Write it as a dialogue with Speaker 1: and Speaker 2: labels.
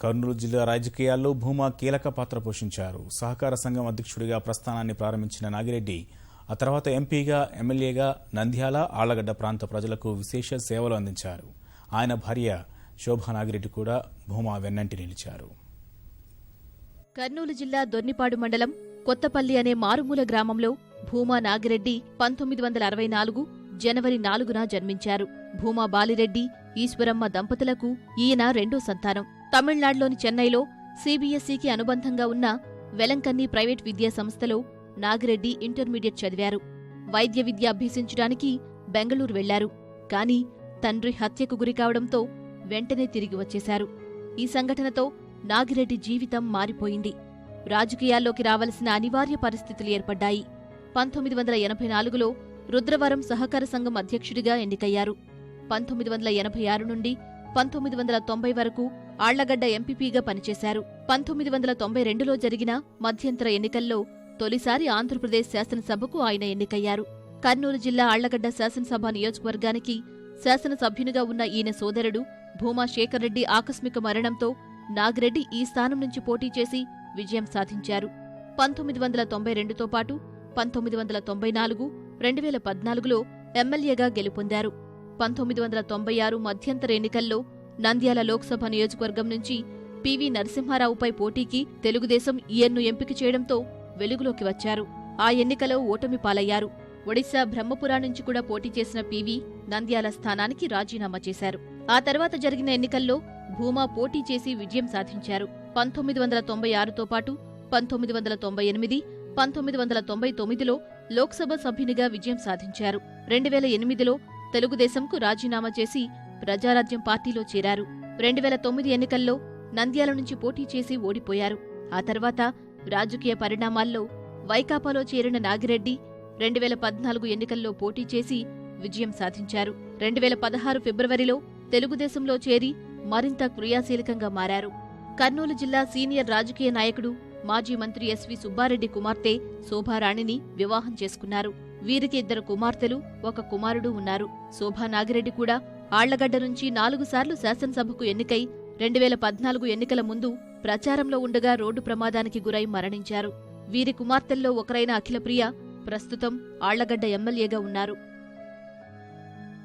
Speaker 1: కర్నూలు జిల్లా రాజకీయాల్లో భూమా కీలక పాత్ర పోషించారు. సహకార సంఘం అధ్యక్షుడిగా ప్రస్థానాన్ని ప్రారంభించిన నాగిరెడ్డి ఆ తర్వాత ఎంపీగా, ఎమ్మెల్యేగా నంద్యాల, ఆళ్లగడ్డ ప్రాంత ప్రజలకు విశేష సేవలు అందించారు. ఆయన భార్య శోభా నాగిరెడ్డి కూడా భూమా వెన్నంటి నిలిచారు.
Speaker 2: కర్నూలు జిల్లా దొర్నిపాడు మండలం కొత్తపల్లి అనే మారుమూల గ్రామంలో భూమా నాగిరెడ్డి 1964 జనవరి 4న జన్మించారు. భూమా బాలిరెడ్డి, ఈశ్వరమ్మ దంపతులకు ఈయన రెండో సంతానం. తమిళనాడులోని చెన్నైలో సీబీఎస్ఈకి అనుబంధంగా ఉన్న వెలంకన్ని ప్రైవేట్ విద్యా సంస్థలో నాగిరెడ్డి ఇంటర్మీడియట్ చదివారు. వైద్య విద్య అభ్యసించడానికి బెంగళూరు వెళ్లారు. కాని తండ్రి హత్యకు గురికావడంతో వెంటనే తిరిగి వచ్చేశారు. ఈ సంఘటనతో నాగిరెడ్డి జీవితం మారిపోయింది. రాజకీయాల్లోకి రావలసిన అనివార్య పరిస్థితులు ఏర్పడ్డాయి. 1984లో రుద్రవరం సహకార సంఘం అధ్యక్షుడిగా ఎన్నికయ్యారు. 1986 నుండి 1990 వరకు ఆళ్లగడ్డ ఎంపీపీగా పనిచేశారు. 1992లో జరిగిన మధ్యంతర ఎన్నికల్లో తొలిసారి ఆంధ్రప్రదేశ్ శాసనసభకు ఆయన ఎన్నికయ్యారు. కర్నూలు జిల్లా ఆళ్లగడ్డ శాసనసభ నియోజకవర్గానికి శాసనసభ్యునిగా ఉన్న ఈయన సోదరుడు భూమా శేఖర్ రెడ్డి ఆకస్మిక మరణంతో నాగిరెడ్డి ఈ స్థానం నుంచి పోటీ చేసి విజయం సాధించారు. 1992తో పాటు 1994, 2014లో ఎమ్మెల్యేగా గెలుపొందారు. 1996 మధ్యంతర ఎన్నికల్లో నంద్యాల లోక్సభ నియోజకవర్గం నుంచి పివి నరసింహారావుపై పోటీకి తెలుగుదేశం ఈయన్ను ఎంపిక చేయడంతో వెలుగులోకి వచ్చారు. ఆ ఎన్నికలో ఓటమి పాలయ్యారు. ఒడిశా బ్రహ్మపురా నుంచి కూడా పోటీ చేసిన పివి నంద్యాల స్థానానికి రాజీనామా చేశారు. ఆ తర్వాత జరిగిన ఎన్నికల్లో భూమా పోటీ చేసి విజయం సాధించారు. 1996తో పాటు 1998, 1999లో లోక్సభ సభ్యునిగా విజయం సాధించారు. 2008లో తెలుగుదేశంకు రాజీనామా చేసి ప్రజారాజ్యం పార్టీలో చేరారు. 2009 ఎన్నికల్లో నంద్యాల నుంచి పోటీ చేసి ఓడిపోయారు. ఆ తర్వాత రాజకీయ పరిణామాల్లో వైకాపాలో చేరిన నాగిరెడ్డి 2014 ఎన్నికల్లో పోటీ చేసి విజయం సాధించారు. 2016 ఫిబ్రవరిలో తెలుగుదేశంలో చేరి మరింత క్రియాశీలకంగా మారారు. కర్నూలు జిల్లా సీనియర్ రాజకీయ నాయకుడు, మాజీ మంత్రి ఎస్వి సుబ్బారెడ్డి కుమార్తె శోభారాణిని వివాహం చేసుకున్నారు. వీరికి 2 కుమార్తెలు, 1 కుమారుడు ఉన్నారు. శోభా నాగిరెడ్డి కూడా ఆళ్లగడ్డ నుంచి 4 సార్లు శాసనసభకు ఎన్నికై 2014 ఎన్నికల ముందు ప్రచారంలో ఉండగా రోడ్డు ప్రమాదానికి గురై మరణించారు. వీరి కుమార్తెల్లో ఒకరైన అఖిలప్రియ ప్రస్తుతం ఆళ్లగడ్డ ఎమ్మెల్యేగా ఉన్నారు.